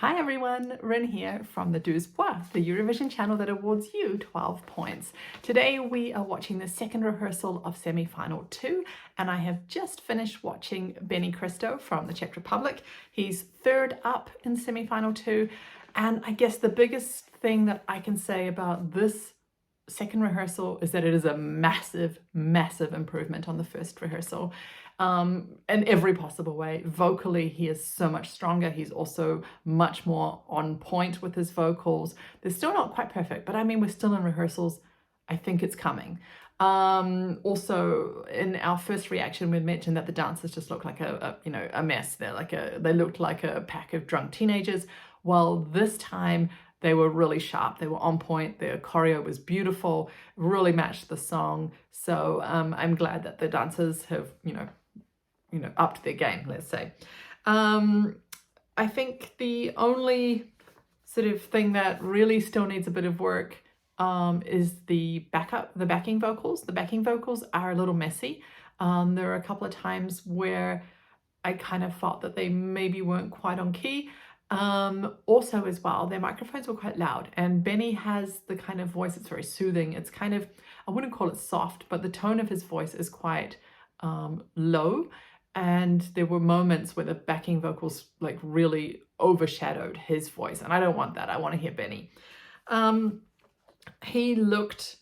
Hi everyone, Rin here from the Deux Pois, the Eurovision channel that awards you 12 points. Today we are watching the second rehearsal of semi-final 2, and I have just finished watching Cristo from the Czech Republic. He's third up in semi-final 2, and I guess the biggest thing that I can say about this second rehearsal is that it is a massive improvement on the first rehearsal. In every possible way. Vocally, he is so much stronger. He's also much more on point with his vocals. They're still not quite perfect, but I mean, we're still in rehearsals. I think it's coming. Also, in our first reaction, we mentioned that the dancers just look like a mess. They looked like a pack of drunk teenagers. Well, this time they were really sharp. They were on point. Their choreo was beautiful, really matched the song. So I'm glad that the dancers have, upped their game, let's say. I think the only sort of thing that really still needs a bit of work is the backing vocals. The backing vocals are a little messy. There are a couple of times where I kind of felt that they maybe weren't quite on key. Also as well, their microphones were quite loud, and Benny has the kind of voice that's very soothing. It's kind of, I wouldn't call it soft, but the tone of his voice is quite low. And there were moments where the backing vocals like really overshadowed his voice, and I don't want that. I want to hear Benny. He looked,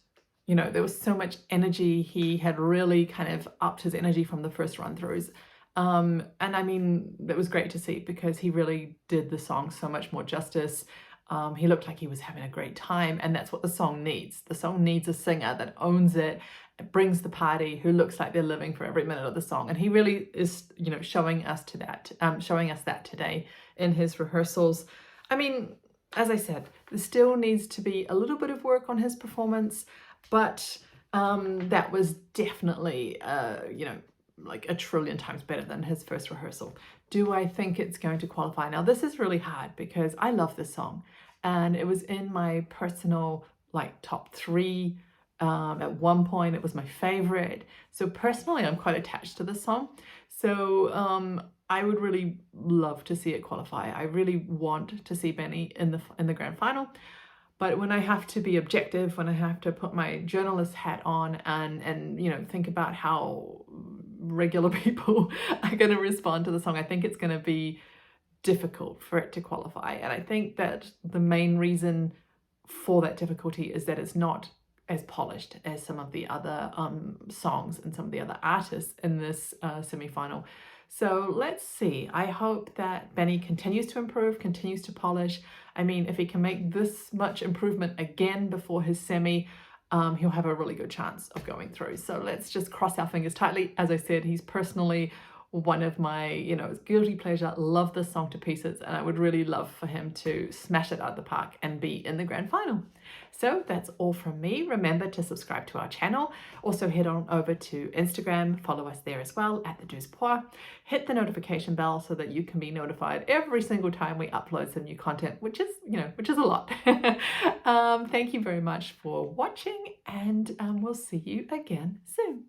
there was so much energy. He had really kind of upped his energy from the first run-throughs. And I mean, that was great to see because he really did the song so much more justice. He looked like he was having a great time, and that's what the song needs. The song needs a singer that owns it, brings the party, who looks like they're living for every minute of the song. And he really is, showing us that today in his rehearsals. I mean, as I said, there still needs to be a little bit of work on his performance, but that was definitely, like a trillion times better than his first rehearsal. Do I think it's going to qualify? Now, this is really hard because I love this song, and it was in my personal top 3. At one point it was my favorite. So personally, I'm quite attached to this song. So I would really love to see it qualify. I really want to see Benny in the grand final. But when I have to be objective, when I have to put my journalist hat on and think about how regular people are going to respond to the song, I think it's going to be difficult for it to qualify. And I think that the main reason for that difficulty is that it's not as polished as some of the other songs and some of the other artists in this semi-final. So let's see. I hope that Benny continues to improve, continues to polish. I mean, if he can make this much improvement again before his semi, he'll have a really good chance of going through. So let's just cross our fingers tightly. As I said, he's personally one of my, guilty pleasure. Love this song to pieces, and I would really love for him to smash it out of the park and be in the grand final. So that's all from me. Remember to subscribe to our channel. Also head on over to Instagram, follow us there as well at the Deux Pois. Hit the notification bell so that you can be notified every single time we upload some new content, which is a lot. Thank you very much for watching, and we'll see you again soon.